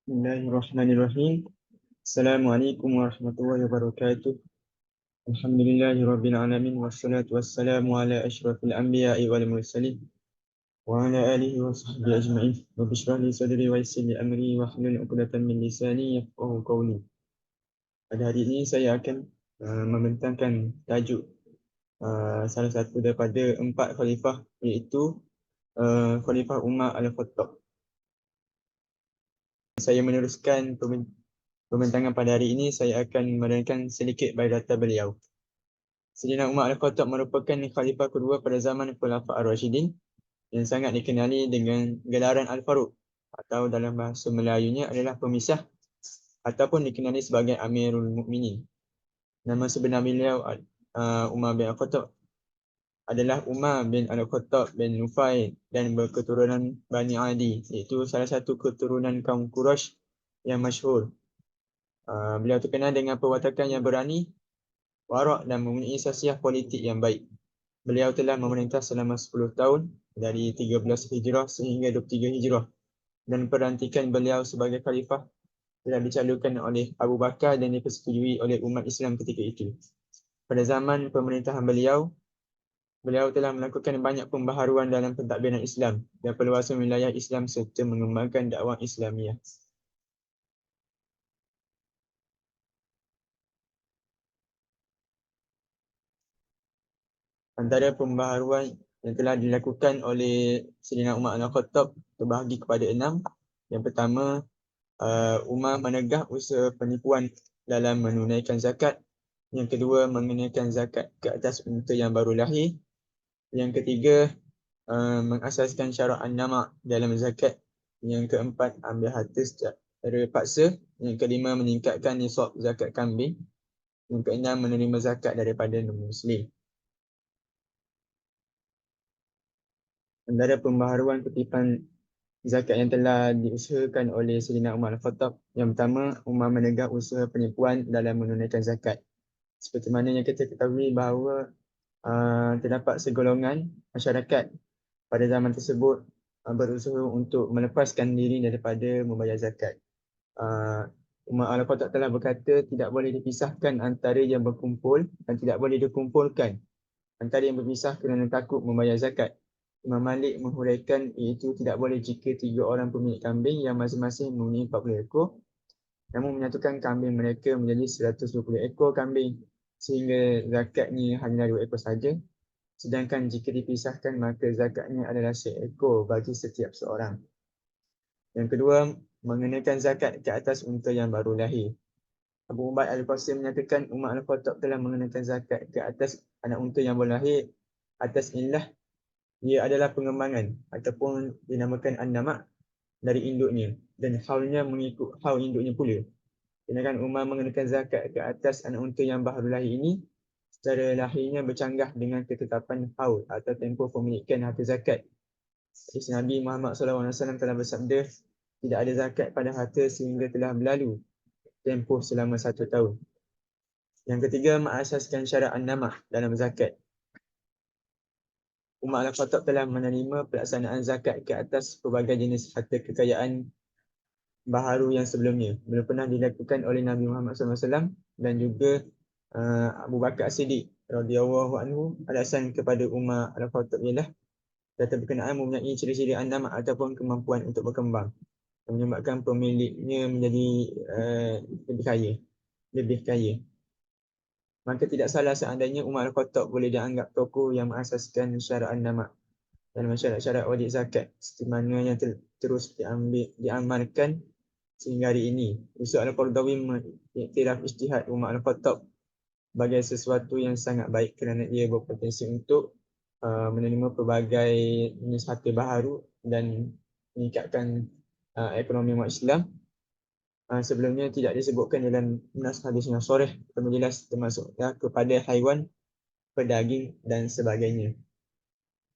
Bismillahirrahmanirrahim. Assalamualaikum warahmatullahi wabarakatuh. Alhamdulillahirabbil alamin wassalatu wassalamu ala asyrafil anbiya'i wal mursalin wa ala alihi wa sahbihi ajma'in. Rabbi shrah li sadri wa yassir li amri wa hlul 'uqdatam min lisani yafqahu qawli. Pada hari ini saya akan membentangkan tajuk salah satu daripada 4 khalifah, iaitu Khalifah Umar Al-Khattab. Saya meneruskan pembentangan pada hari ini. Saya akan menerangkan sedikit biodata beliau. Sayyidina Umar Al-Khattab merupakan khalifah kedua pada zaman Khulafa' Ar-Rasyidin yang sangat dikenali dengan gelaran Al-Faruq, atau dalam bahasa Melayunya adalah pemisah, ataupun dikenali sebagai Amirul Mukminin. Nama sebenar beliau Umar bin Al-Khattab adalah Umar bin Al-Khattab bin Nufai dan berketurunan Bani Adi, iaitu salah satu keturunan kaum Quraisy yang masyhur. Beliau terkenal dengan perwatakan yang berani, warak dan mempunyai sasiah politik yang baik. Beliau telah memerintah selama 10 tahun dari 13 Hijrah sehingga 23 Hijrah, dan perantikan beliau sebagai khalifah telah dicalurkan oleh Abu Bakar dan dipersetujui oleh umat Islam ketika itu. Pada zaman pemerintahan beliau telah melakukan banyak pembaharuan dalam pentadbiran Islam dan perluasan wilayah Islam serta mengembangkan dakwah Islamiah. Antara pembaharuan yang telah dilakukan oleh Sayyidina Umar Al-Khattab terbahagi kepada 6. Yang pertama, Umar menegah usaha penipuan dalam menunaikan zakat. Yang kedua, mengenaikan zakat ke atas unta yang baru lahir. Yang ketiga, mengasaskan syarat an-nama dalam zakat. Yang keempat, ambil harta secara paksa. Yang kelima, meningkatkan nisab zakat kambing. Yang keenam, menerima zakat daripada non-Muslim. Antara pembaharuan kutipan zakat yang telah diusahakan oleh Sayyidina Umar Al-Khattab, yang pertama, Umar menegah usaha penipuan dalam menunaikan zakat. Seperti mana yang kita ketahui bahawa terdapat segolongan masyarakat pada zaman tersebut berusaha untuk melepaskan diri daripada membayar zakat. Umar Al-Khattab telah berkata tidak boleh dipisahkan antara yang berkumpul dan tidak boleh dikumpulkan antara yang berpisah kerana takut membayar zakat. Imam Malik menghuraikan iaitu tidak boleh jika 3 orang pemilik kambing yang masing-masing mempunyai 40 ekor, namun menyatukan kambing mereka menjadi 120 ekor kambing, sehingga zakatnya hanya 2 ekor saja. Sedangkan jika dipisahkan, maka zakatnya adalah 1 ekor bagi setiap seorang. Yang kedua, mengenakan zakat ke atas unta yang baru lahir. Abu Ubaid Al-Qasim menyatakan Umar Al-Khattab telah mengenakan zakat ke atas anak unta yang baru lahir atas illah ia adalah pengembangan ataupun dinamakan an-nama dari induknya, dan haulnya mengikut haul induknya pula. Sedangkan Umar mengenakan zakat ke atas anak unta yang baru lahir ini secara lahirnya bercanggah dengan ketetapan haul atau tempoh pemilikan harta zakat. Hadis Nabi Muhammad SAW telah bersabda, tidak ada zakat pada harta sehingga telah berlalu tempoh selama 1 tahun. Yang ketiga, mengasaskan syarat an-nama dalam zakat. Umar Al-Khattab telah menerima pelaksanaan zakat ke atas pelbagai jenis harta kekayaan baharu yang sebelumnya belum pernah dilakukan oleh Nabi Muhammad SAW dan juga Abu Bakar As-Siddiq radhiyallahu anhu. Alasan kepada Umar Al-Khattab ialah data berkenaan mempunyai ciri-ciri an-nama ataupun kemampuan untuk berkembang yang menyebabkan pemiliknya menjadi lebih kaya. Maka tidak salah seandainya Umar Al-Khattab boleh dianggap tokoh yang mengasaskan syarat an-nama dalam syarat-syarat wajib zakat, seperti mana yang terus diamalkan sehingga hari ini. Yusuf Al-Qaradawi mengiktiraf ijtihad Umar Al-Khattab sebagai sesuatu yang sangat baik kerana ia berpotensi untuk menerima pelbagai jenis harta baharu dan meningkatkan ekonomi umat Islam. Sebelumnya tidak disebutkan dalam nas hadis yang sahih atau jelas, termasuklah kepada haiwan, pedaging dan sebagainya.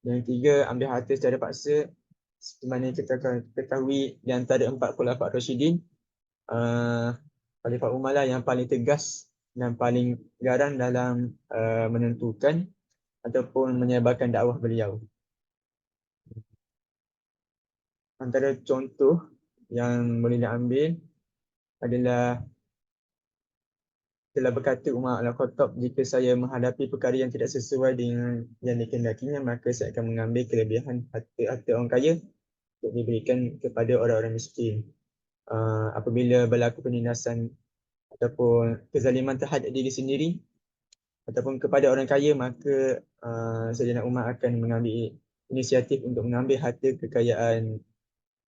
Yang ketiga, ambil harta secara paksa. Seperti mana kita ketahui di antara 4 Khulafa' Rasyidin, Khalifah Umar lah yang paling tegas dan paling garang dalam menentukan ataupun menyebarkan dakwah beliau. Antara contoh yang boleh diambil adalah telah berkata Umar Al-Khattab, jika saya menghadapi perkara yang tidak sesuai dengan yang dikehendakinya, maka saya akan mengambil kelebihan harta orang kaya untuk diberikan kepada orang-orang miskin. Apabila berlaku penindasan ataupun kezaliman terhadap diri sendiri ataupun kepada orang kaya, maka Sayyidina Umar akan mengambil inisiatif untuk mengambil harta kekayaan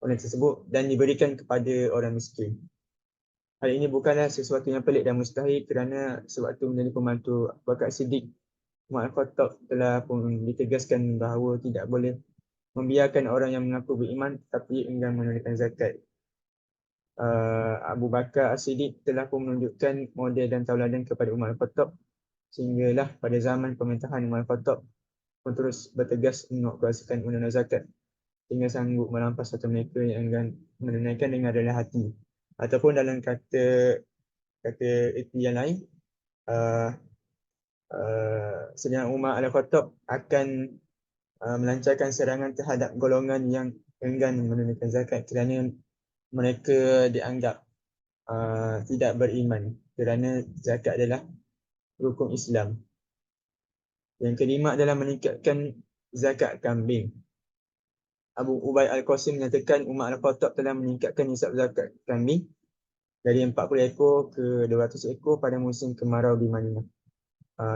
orang tersebut dan diberikan kepada orang miskin. Hal ini bukanlah sesuatu yang pelik dan mustahil kerana sewaktu menjadi pembantu Abu Bakar Siddiq, Umar Al-Khattab telah pun ditegaskan bahawa tidak boleh membiarkan orang yang mengaku beriman tetapi enggan menunaikan zakat. Abu Bakar As-Siddiq telah pun menunjukkan model dan tauladan kepada Umar Al-Khattab sehinggalah pada zaman pemerintahan Umar Al-Khattab pun terus bertegas menguatkuasakan undang-undang zakat hingga sanggup merampas harta mereka yang enggan menunaikan dengan rela hati. Ataupun dalam kata erti yang lain, Sayyidina Umar Al-Khattab akan melancarkan serangan terhadap golongan yang enggan menunaikan zakat kerana mereka dianggap tidak beriman kerana zakat adalah rukun Islam. Yang kelima adalah meningkatkan zakat kambing. Abu Ubaid Al-Qasim menyatakan Umar Al-Khattab telah meningkatkan nisab zakat kambing dari 40 ekor ke 200 ekor pada musim kemarau di Madinah.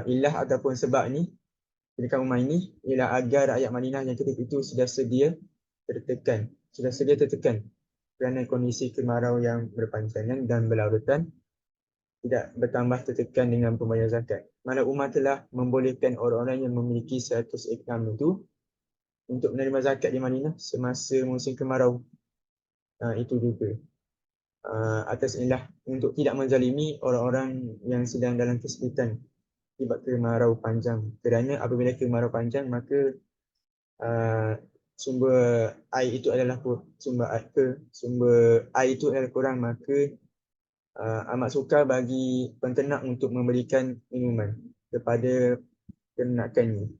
Ilah ataupun sebab ni, tindakan Umar ini ialah agar rakyat Madinah yang ketika itu sudah sedia tertekan kerana kondisi kemarau yang berpanjangan dan berlarutan tidak bertambah tertekan dengan pembayaran zakat. Malah Umar telah membolehkan orang-orang yang memiliki 100 ekor itu untuk menerima zakat di Madinah semasa musim kemarau. Itu juga atas inilah untuk tidak menzalimi orang-orang yang sedang dalam kesulitan akibat kemarau panjang. Kerana apabila kemarau panjang, maka sumber air itu adalah kurang, maka amat sukar bagi penternak untuk memberikan minuman kepada ternakannya.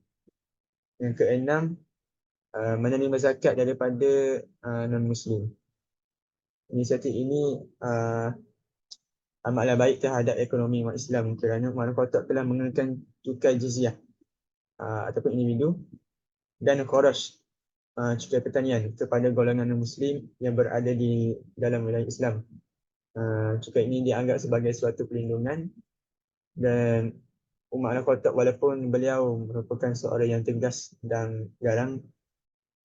Yang keenam, menerima zakat daripada non-Muslim. Inisiatif ini amatlah baik terhadap ekonomi umat Islam kerana Umar Al-Khattab telah mengenakan cukai jizyah ataupun individu dan kharaj cukai pertanian kepada golongan non-Muslim yang berada di dalam wilayah Islam. Cukai ini dianggap sebagai suatu perlindungan dan Umar Al-Khattab walaupun beliau merupakan seorang yang tegas dan garang,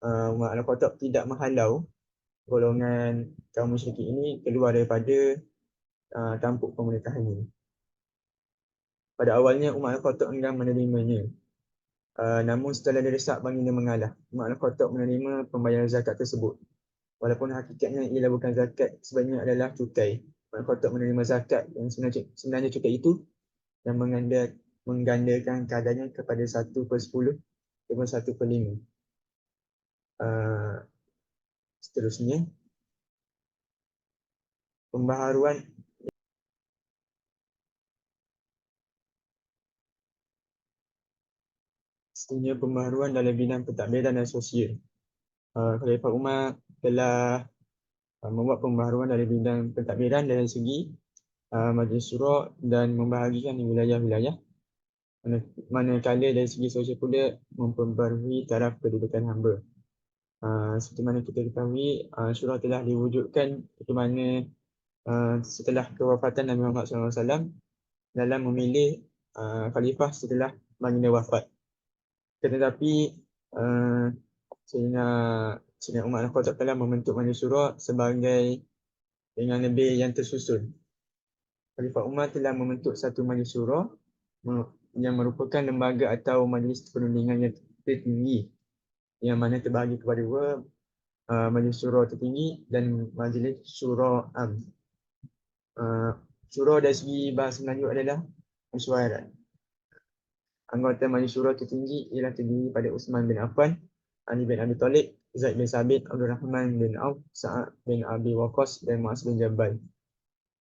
Umar Al-Khattab tidak menghalau golongan kaum musyrik ini keluar daripada tampuk pemerintahannya. Pada awalnya Umar Al-Khattab enggan menerimanya. Namun setelah didesak baginda mengalah, Umar Al-Khattab menerima pembayaran zakat tersebut. Walaupun hakikatnya ia bukan zakat, sebenarnya adalah cukai. Umar Al-Khattab menerima zakat yang sebenarnya cukai itu dan menggandakan kadarnya kepada 1/10 ataupun 1/5. Seterusnya, pembaharuan dalam bidang pentadbiran dan sosial. Khalifah Umar telah membuat pembaharuan dalam bidang pentadbiran dari segi majlis syura dan membahagikan wilayah-wilayah, manakala dari segi sosial pula memperbarui taraf kedudukan hamba. Seperti mana kita ketahui, syura telah diwujudkan seperti mana setelah kewafatan Nabi Muhammad SAW dalam memilih khalifah setelah baginda wafat. Tetapi Sayyidina Umar Al-Khattab telah membentuk majlis syura sebagai dengan lebih yang tersusun. Khalifah Umar telah membentuk satu majlis syura yang merupakan lembaga atau majlis perundingan yang tertinggi, yang mana terbahagi kepada dua, majlis syura tertinggi dan majlis syura am. Syura dari segi bahasa Melayu adalah mesyuarat. Anggota majlis syura tertinggi ialah terdiri pada Uthman bin Affan, Ali bin Abi Thalib, Zaid bin Sabit, Abdul Rahman bin Auf, Sa'ad bin Abi Waqqas dan Mu'az bin Jabal.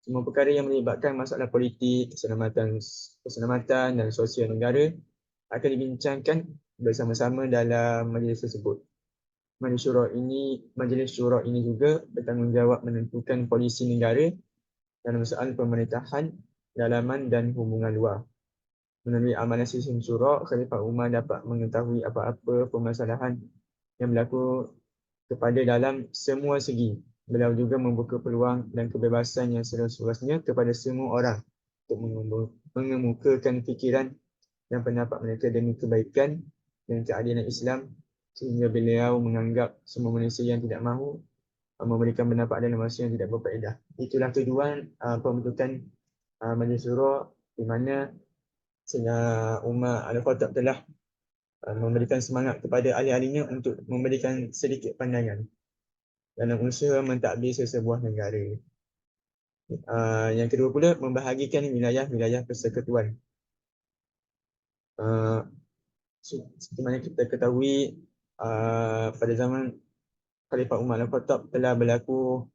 Semua perkara yang melibatkan masalah politik, keselamatan dan sosial negara akan dibincangkan bersama-sama dalam majlis tersebut. Majlis Syura ini juga bertanggungjawab menentukan polisi negara dalam soal pemerintahan, dalaman dan hubungan luar. Melalui amalan sistem syura, Khalifah Umar dapat mengetahui apa-apa permasalahan yang berlaku kepada dalam semua segi. Beliau juga membuka peluang dan kebebasan yang seluas-luasnya kepada semua orang untuk mengemukakan fikiran dan pendapat mereka demi kebaikan dan keadilan Islam, sehingga beliau menganggap semua manusia yang tidak mahu memberikan pendapat dalam masa yang tidak berfaedah. Itulah tujuan pembentukan Majlis Syura, di mana Sayyidina Umar Al-Khattab telah memberikan semangat kepada ahli-ahlinya untuk memberikan sedikit pandangan dalam usaha mentadbir sesebuah negara. Yang kedua pula, membahagikan wilayah-wilayah persekutuan. Seperti mana kita ketahui, pada zaman Khalifah Umar Al-Khattab telah berlaku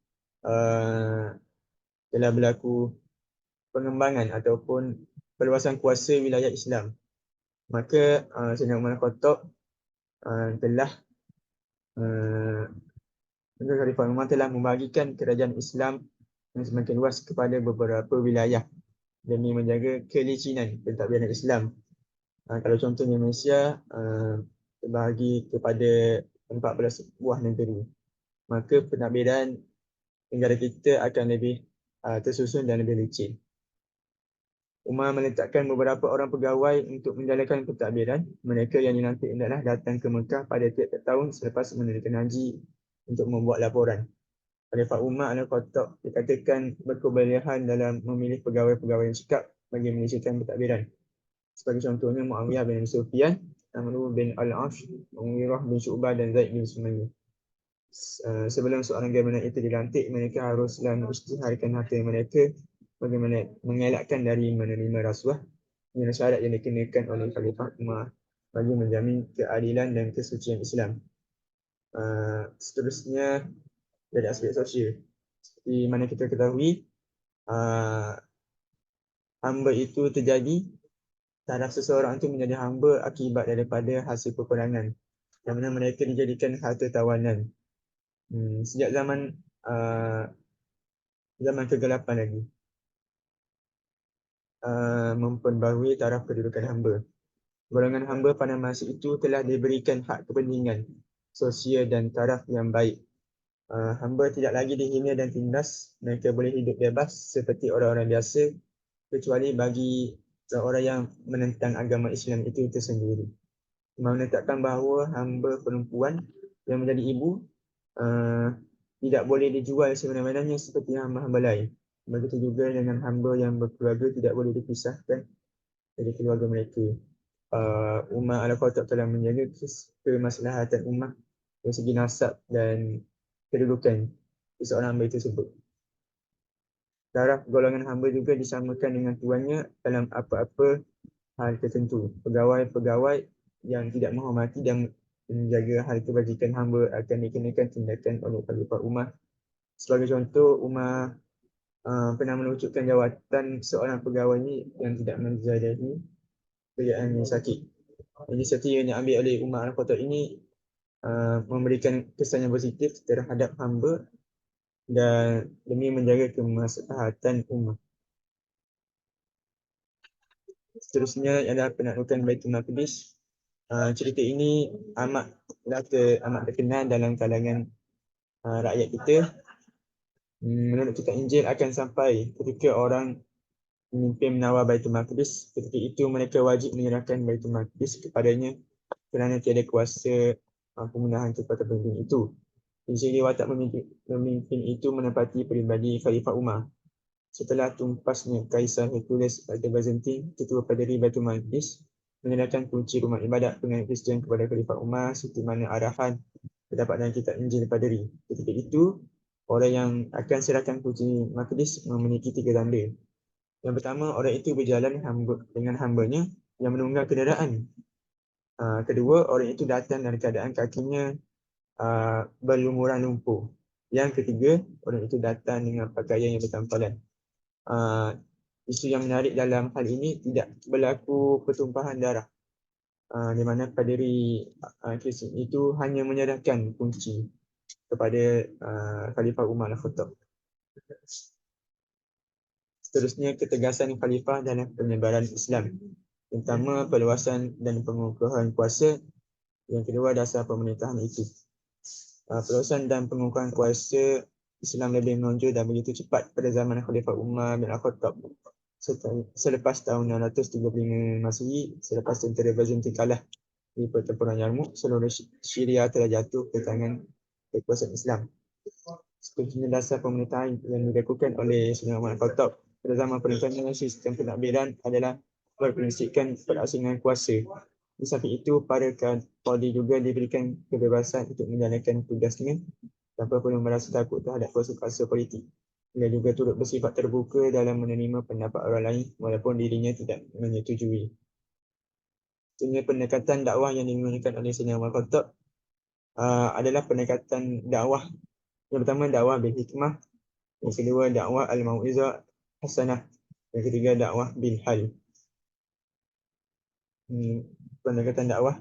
pengembangan ataupun perluasan kuasa wilayah Islam. Maka Sayyidina Umar Al-Khattab Khalifah Umar telah membagikan kerajaan Islam yang semakin luas kepada beberapa wilayah demi menjaga kelicinan pentadbiran Islam. Kalau contohnya Malaysia terbahagi kepada 14 buah negeri, maka pentadbiran negara kita akan lebih tersusun dan lebih licin. Umar meletakkan beberapa orang pegawai untuk menjalankan pentadbiran. Mereka yang dilantik adalah datang ke Mekah pada tiap-tiap tahun selepas menunaikan haji untuk membuat laporan. Khalifah Umar Al-Khattab dikatakan berkebolehan dalam memilih pegawai-pegawai yang cekap bagi menyelesaikan pentadbiran. Sebagai contohnya Muawiyah bin Sufyan, Amr bin Al-Ash, Mughirah bin Syu'bah dan Zaid bin Sumayyah. Sebelum seorang gamelan itu dilantik, mereka haruslah mengisytiharkan harta mereka bagaimana mengelakkan dari menerima rasuah dengan syarat yang dikenakan oleh Khalifah Umar bagi menjamin keadilan dan kesucian Islam. Seterusnya dari aspek sosial, seperti mana kita ketahui, hamba itu terjadi, taraf seseorang itu menjadi hamba akibat daripada hasil peperangan, yang mana mereka dijadikan harta tawanan. Sejak zaman kegelapan lagi, memperbarui taraf kedudukan hamba. Golongan hamba pada masa itu telah diberikan hak kepentingan sosial dan taraf yang baik. Hamba tidak lagi dihina dan tindas. Mereka boleh hidup bebas seperti orang-orang biasa, kecuali bagi seorang yang menentang agama Islam itu tersendiri. Menetapkan bahawa hamba perempuan yang menjadi ibu tidak boleh dijual semena-menanya seperti hamba-hamba lain. Begitu juga dengan hamba yang berkeluarga tidak boleh dipisahkan dari keluarga mereka. Umar Al-Khattab telah menjaga kemaslahatan ummah dari segi nasab dan kedudukan seorang hamba tersebut. Taraf golongan hamba juga disamakan dengan tuannya dalam apa-apa hal tertentu. Pegawai-pegawai yang tidak menghormati dan menjaga hal kebajikan hamba akan dikenakan tindakan oleh Khalifah Umar. Sebagai contoh, Umar pernah menunjukkan jawatan seorang pegawai ini yang tidak menjadahi kerjaan yang sakit. Inisiatif yang diambil oleh Umar Al-Khattab ini memberikan kesan yang positif terhadap hamba dan demi menjaga kemaslahatan ummah. Seterusnya adalah penaklukan Baitul Maqdis. Cerita ini amat terkenal dalam kalangan rakyat kita. Menurut kitab Injil akan sampai ketika orang memimpin menawar Baitul Maqdis, ketika itu mereka wajib menyerahkan Baitul Maqdis kepadanya kerana tiada kuasa pemenahan kepada pemimpin itu. Injil watak pemimpin itu menepati peribadi Khalifah Umar. Setelah tumpasnya Kaisar Hercules pada Byzantium, ketua paderi Baitul Maqdis menyerahkan kunci rumah ibadat penganut Kristian kepada Khalifah Umar seperti mana arahan terdapat dalam kitab Injil paderi. Ketika itu, orang yang akan serahkan kunci Maqdis memiliki 3 tanda. Yang pertama, orang itu berjalan dengan hambanya yang menunggang kenderaan. Kedua, orang itu datang dalam keadaan kakinya berlumuran lumpur. Yang ketiga, orang itu datang dengan pakaian yang bertampalan. Isu yang menarik dalam hal ini, tidak berlaku pertumpahan darah. di mana Padri Kristian itu hanya menyerahkan kunci kepada Khalifah Umar Al-Khattab. Seterusnya, ketegasan khalifah dalam penyebaran Islam, terutama perluasan dan pengukuhan kuasa. Yang kedua, dasar pemerintahan itu. Perluasan dan pengukuhan kuasa Islam lebih menonjol dan begitu cepat pada zaman Khalifah Umar bin Al-Khattab. Selepas tahun 635 Masehi, selepas tentera Byzantium kalah di pertempuran Yarmouk, seluruh Syria telah jatuh ke tangan kekuasaan Islam. Seterusnya, dasar pemerintahan yang dilakukan oleh Sayyidina Umar Al-Khattab pada zaman pemerintahannya, sistem pentadbiran adalah berprinsipkan perasingan kuasa. Di samping itu, para qadi juga diberikan kebebasan untuk menjalankan tugasnya tanpa perlu merasa takut terhadap kuasa-kuasa politik. Dia juga turut bersifat terbuka dalam menerima pendapat orang lain walaupun dirinya tidak menyetujui. Seterusnya, pendekatan dakwah yang dimulakan oleh Sayyidina Umar Khattab adalah pendekatan dakwah. Yang pertama, dakwah bil hikmah. Yang kedua, dakwah al-mau'izah hasanah. Yang ketiga, dakwah bil hal. Pendekatan dakwah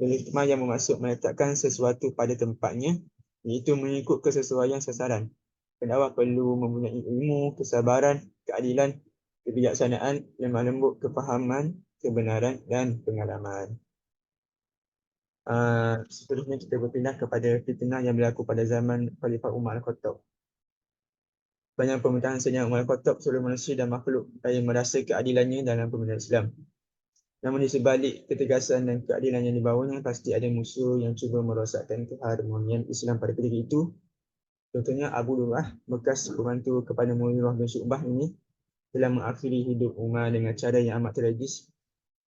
bil hikmah yang bermaksud meletakkan sesuatu pada tempatnya, iaitu mengikut kesesuaian sasaran. Pendakwah perlu mempunyai ilmu, kesabaran, keadilan, kebijaksanaan, lemah lembut, kefahaman, kebenaran dan pengalaman. Seterusnya kita berpindah kepada fitnah yang berlaku pada zaman Khalifah Umar Al-Khattab. Banyak pemerintahan Sayyidina Umar Al-Khattab, seluruh manusia dan makhluk yang merasa keadilannya dalam pemerintahan Islam. Namun di sebalik ketegasan dan keadilan yang dibawanya, pasti ada musuh yang cuba merosakkan keharmonian Islam pada ketika itu. Contohnya Abu Lu'ah, bekas pembantu kepada Mughirah bin Syu'bah ini, telah mengakhiri hidup Umar dengan cara yang amat tragis.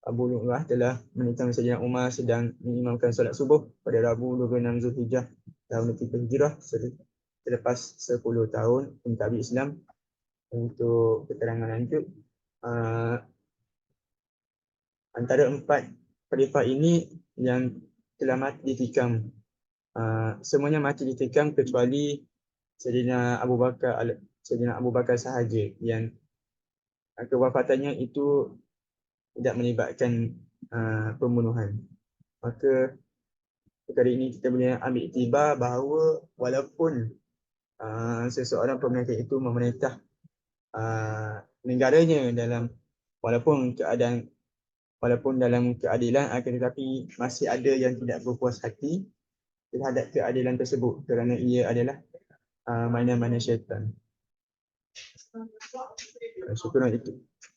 Abu Lu'ah telah menikam Sayyidina Umar sedang mengimamkan solat subuh pada Rabu 26 Zulhijjah tahun 3 Hijrah selepas 10 tahun mentadbir Islam. Untuk keterangan lanjut, antara 4 khalifah ini yang telah mati ditikam, semuanya mati ditikam kecuali Sayyidina Abu Bakar sahaja yang kewafatannya itu tidak melibatkan pembunuhan. Maka perkara ini kita boleh ambil iktibar bahawa walaupun seseorang pemerintah itu memerintah negaranya walaupun dalam keadilan, akan tetapi masih ada yang tidak berpuas hati terhadap keadilan tersebut kerana ia adalah mana-mana syaitan.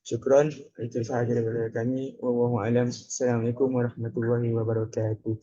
Syukran, itu sahaja daripada kami. Wallahu a'lam. Assalamualaikum warahmatullahi wabarakatuh.